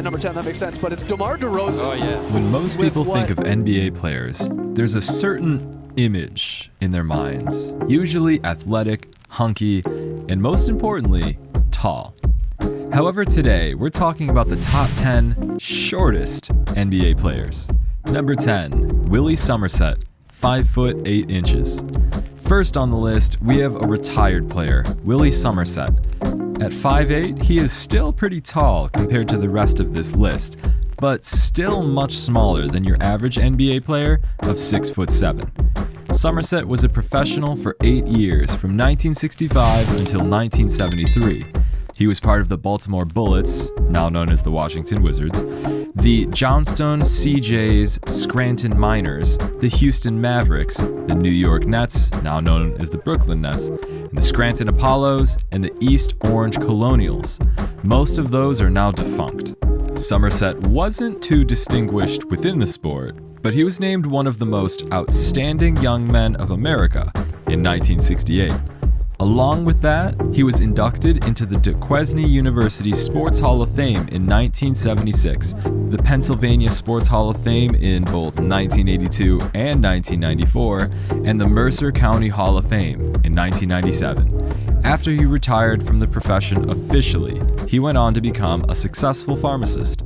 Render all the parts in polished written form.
number 10, that makes sense. But it's DeMar DeRozan. Oh, yeah. When most people think of NBA players, there's a certain image in their minds, usually athletic, hunky, and most importantly, tall. However, today we're talking about the top 10 shortest NBA players. Number 10, Willie Somerset, 5 foot 8 inches. First on the list, we have a retired player, Willie Somerset. At 5'8", he is still pretty tall compared to the rest of this list, but still much smaller than your average NBA player of 6'7". Somerset was a professional for 8 years, from 1965 until 1973. He was part of the Baltimore Bullets, now known as the Washington Wizards, the Johnstone CJs, Scranton Miners, the Houston Mavericks, the New York Nets, now known as the Brooklyn Nets, and the Scranton Apollos, and the East Orange Colonials. Most of those are now defunct. Somerset wasn't too distinguished within the sport, but he was named one of the most outstanding young men of America in 1968. Along with that, he was inducted into the Duquesne University Sports Hall of Fame in 1976, the Pennsylvania Sports Hall of Fame in both 1982 and 1994, and the Mercer County Hall of Fame in 1997. After he retired from the profession officially, he went on to become a successful pharmacist.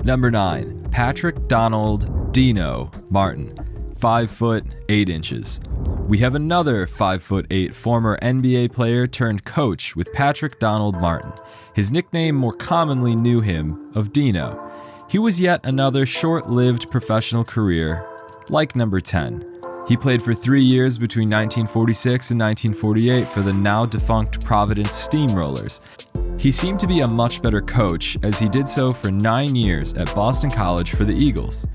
Number 9, Patrick Donald Dino Martin, 5 foot 8 inches. We have another 5'8" former NBA player turned coach with Patrick Donald Martin. His nickname more commonly knew him of Dino. He was yet another short-lived professional career, like number 10. He played for 3 years between 1946 and 1948 for the now defunct Providence Steamrollers. He seemed to be a much better coach, as he did so for 9 years at Boston College for the Eagles.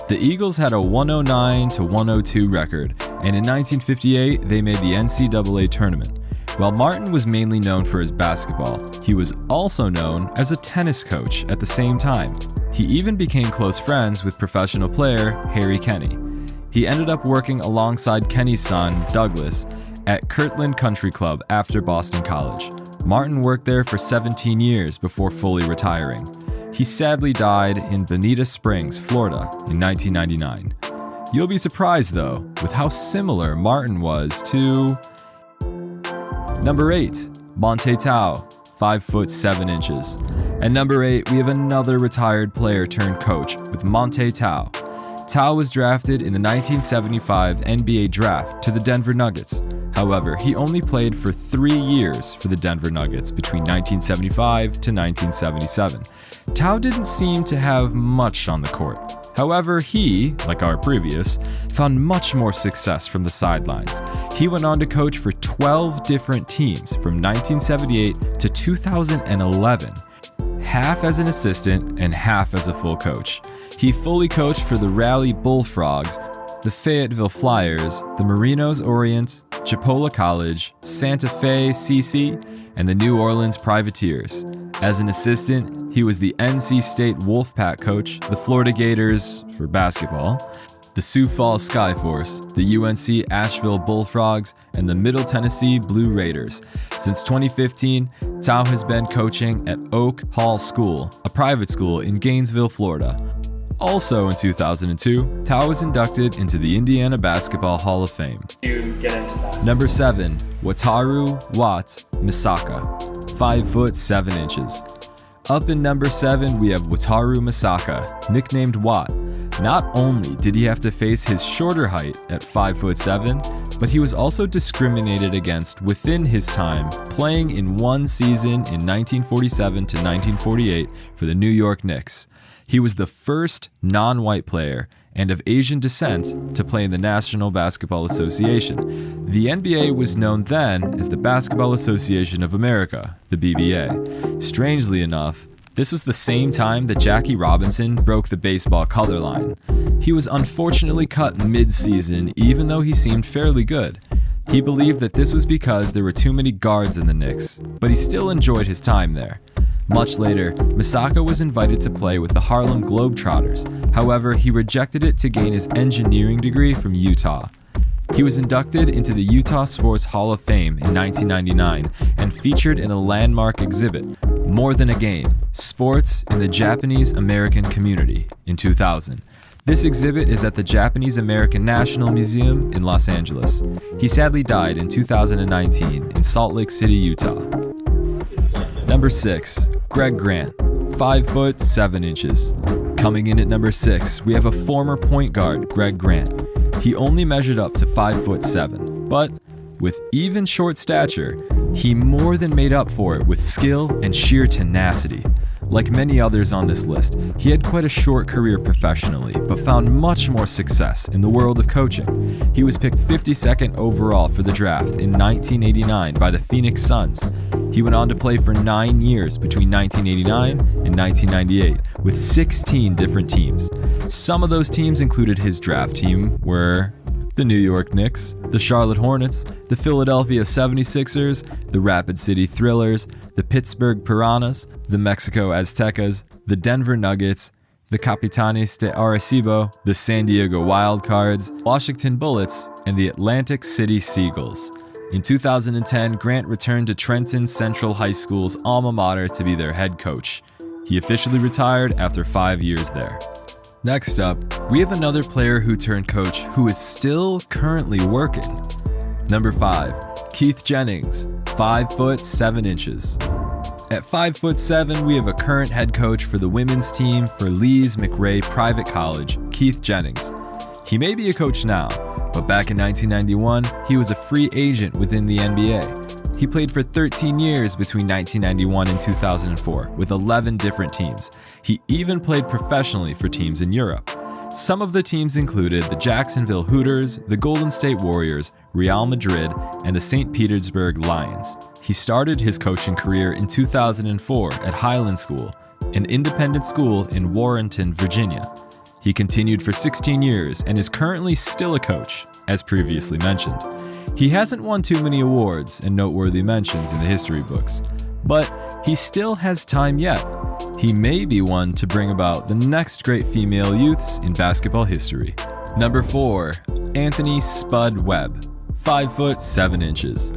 The Eagles had a 109-102 record, and in 1958 they made the NCAA tournament. While Martin was mainly known for his basketball, he was also known as a tennis coach at the same time. He even became close friends with professional player Harry Kenny. He ended up working alongside Kenny's son, Douglas, at Kirtland Country Club after Boston College. Martin worked there for 17 years before fully retiring. He sadly died in Bonita Springs, Florida in 1999. You'll be surprised though, with how similar Martin was to... Number 8, Monte Tao, 5 foot 7 inches. At number 8, we have another retired player turned coach with Monte Tao. Tao was drafted in the 1975 NBA draft to the Denver Nuggets. However, he only played for 3 years for the Denver Nuggets between 1975 to 1977. Tao didn't seem to have much on the court. However, he, like our previous, found much more success from the sidelines. He went on to coach for 12 different teams from 1978 to 2011, half as an assistant and half as a full coach. He fully coached for the Raleigh Bullfrogs, the Fayetteville Flyers, the Marinos Orient, Chipola College, Santa Fe CC, and the New Orleans Privateers. As an assistant, he was the NC State Wolfpack coach, the Florida Gators for basketball, the Sioux Falls Skyforce, the UNC Asheville Bullfrogs, and the Middle Tennessee Blue Raiders. Since 2015, Tao has been coaching at Oak Hall School, a private school in Gainesville, Florida. Also in 2002, Tao was inducted into the Indiana Basketball Hall of Fame. Number 7, Wataru Watt Misaka, 5 foot 7 inches. Up in number 7, we have Wataru Misaka, nicknamed Watt. Not only did he have to face his shorter height at 5 foot 7, but he was also discriminated against within his time playing in one season in 1947 to 1948 for the New York Knicks. He was the first non-white player and of Asian descent to play in the National Basketball Association. The NBA was known then as the Basketball Association of America, the BBA. Strangely enough, this was the same time that Jackie Robinson broke the baseball color line. He was unfortunately cut mid-season even though he seemed fairly good. He believed that this was because there were too many guards in the Knicks, but he still enjoyed his time there. Much later, Misaka was invited to play with the Harlem Globetrotters. However, he rejected it to gain his engineering degree from Utah. He was inducted into the Utah Sports Hall of Fame in 1999 and featured in a landmark exhibit. More Than a Game, Sports in the Japanese American Community in 2000. This exhibit is at the Japanese American National Museum in Los Angeles. He sadly died in 2019 in Salt Lake City, Utah. Number 6, Greg Grant, 5 foot 7 inches. Coming in at number 6, we have a former point guard, Greg Grant. He only measured up to 5 foot 7, but with even short stature, he more than made up for it with skill and sheer tenacity. Like many others on this list, he had quite a short career professionally, but found much more success in the world of coaching. He was picked 52nd overall for the draft in 1989 by the Phoenix Suns. He went on to play for 9 years between 1989 and 1998 with 16 different teams. Some of those teams included his draft team were the New York Knicks, the Charlotte Hornets, the Philadelphia 76ers, the Rapid City Thrillers, the Pittsburgh Piranhas, the Mexico Aztecas, the Denver Nuggets, the Capitanes de Arecibo, the San Diego Wildcards, Washington Bullets, and the Atlantic City Seagulls. In 2010, Grant returned to Trenton Central High School's alma mater to be their head coach. He officially retired after 5 years there. Next up, we have another player who turned coach who is still currently working. Number 5, Keith Jennings, 5 foot 7 inches. At 5 foot 7, we have a current head coach for the women's team for Lees McRae Private College, Keith Jennings. He may be a coach now, but back in 1991, he was a free agent within the NBA. He played for 13 years between 1991 and 2004 with 11 different teams. He even played professionally for teams in Europe. Some of the teams included the Jacksonville Hooters, the Golden State Warriors, Real Madrid, and the St. Petersburg Lions. He started his coaching career in 2004 at Highland School, an independent school in Warrenton, Virginia. He continued for 16 years and is currently still a coach, as previously mentioned. He hasn't won too many awards and noteworthy mentions in the history books, but he still has time yet. He may be one to bring about the next great female youths in basketball history. Number 4, Anthony Spud Webb, 5 foot 7 inches.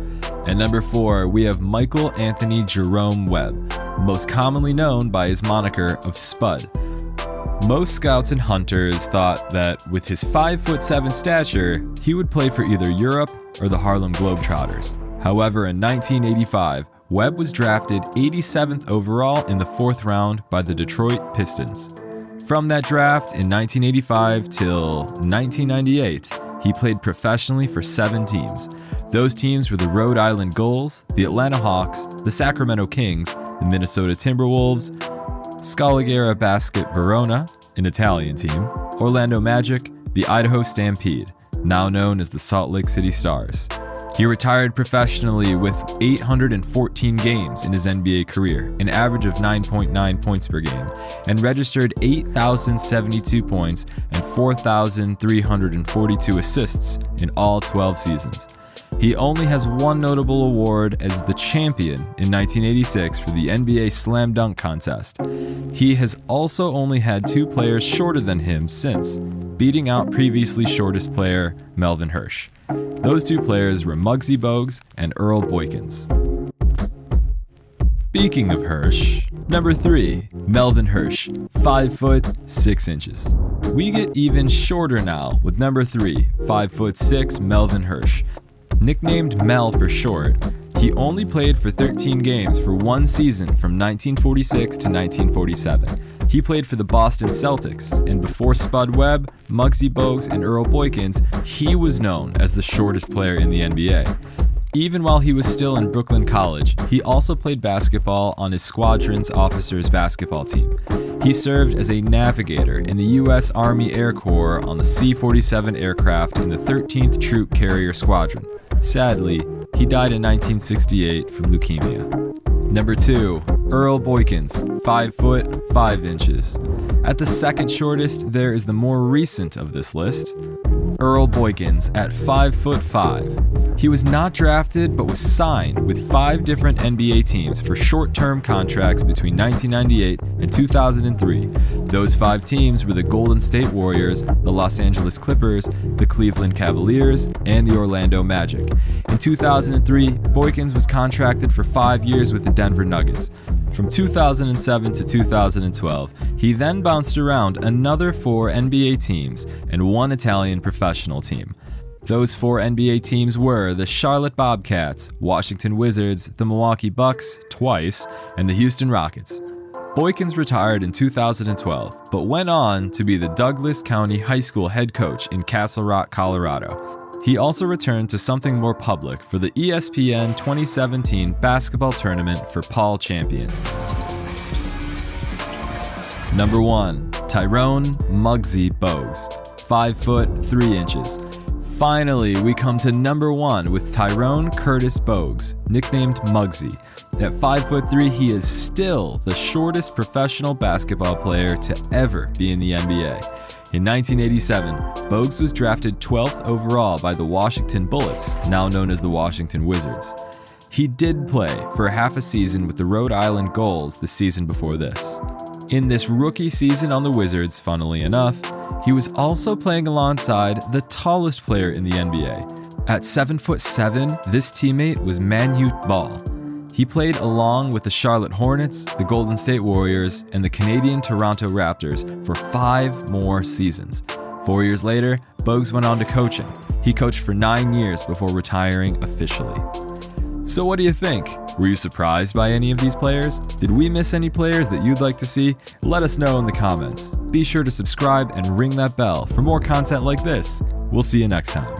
At number 4, we have Michael Anthony Jerome Webb, most commonly known by his moniker of Spud. Most scouts and hunters thought that with his 5 foot 7 stature, he would play for either Europe or the Harlem Globetrotters. However, in 1985, Webb was drafted 87th overall in the 4th round by the Detroit Pistons. From that draft in 1985 till 1998, he played professionally for 7 teams. Those teams were the Rhode Island Gulls, the Atlanta Hawks, the Sacramento Kings, the Minnesota Timberwolves, Scaligera Basket Verona, an Italian team, Orlando Magic, the Idaho Stampede, now known as the Salt Lake City Stars. He retired professionally with 814 games in his NBA career, an average of 9.9 points per game, and registered 8,072 points and 4,342 assists in all 12 seasons. He only has one notable award as the champion in 1986 for the NBA Slam Dunk Contest. He has also only had 2 players shorter than him since, beating out previously shortest player Melvin Hirsch. Those 2 players were Muggsy Bogues and Earl Boykins. Speaking of Hirsch, number 3, Melvin Hirsch, 5 foot 6 inches. We get even shorter now with number 3, 5 foot 6 Melvin Hirsch. Nicknamed Mel for short, he only played for 13 games for 1 season from 1946 to 1947. He played for the Boston Celtics, and before Spud Webb, Muggsy Bogues, and Earl Boykins, he was known as the shortest player in the NBA. Even while he was still in Brooklyn College, he also played basketball on his squadron's officers basketball team. He served as a navigator in the U.S. Army Air Corps on the C-47 aircraft in the 13th Troop Carrier Squadron. Sadly, he died in 1968 from leukemia. Number 2, Earl Boykins, 5 foot 5 inches. At the second shortest, there is the more recent of this list, Earl Boykins at 5 foot 5. He was not drafted but was signed with 5 different NBA teams for short-term contracts between 1998 and 2003. Those 5 teams were the Golden State Warriors, the Los Angeles Clippers, the Cleveland Cavaliers, and the Orlando Magic. In 2003, Boykins was contracted for 5 years with the Denver Nuggets. From 2007 to 2012, he then bounced around another 4 NBA teams and 1 Italian professional team. Those 4 NBA teams were the Charlotte Bobcats, Washington Wizards, the Milwaukee Bucks twice, and the Houston Rockets. Boykins retired in 2012, but went on to be the Douglas County High School head coach in Castle Rock, Colorado. He also returned to something more public for the ESPN 2017 basketball tournament for Paul Champion. Number 1. Tyrone Muggsy Bogues, 5 foot 3 inches. Finally, we come to number 1 with Tyrone Curtis Bogues, nicknamed Muggsy. At 5 foot 3, he is still the shortest professional basketball player to ever be in the NBA. In 1987, Bogues was drafted 12th overall by the Washington Bullets, now known as the Washington Wizards. He did play for half a season with the Rhode Island Gulls the season before this. In this rookie season on the Wizards, funnily enough, he was also playing alongside the tallest player in the NBA. At 7'7", this teammate was Manu Ball. He played along with the Charlotte Hornets, the Golden State Warriors, and the Canadian Toronto Raptors for 5 more seasons. 4 years later, Bogues went on to coaching. He coached for 9 years before retiring officially. So what do you think? Were you surprised by any of these players? Did we miss any players that you'd like to see? Let us know in the comments. Be sure to subscribe and ring that bell for more content like this. We'll see you next time.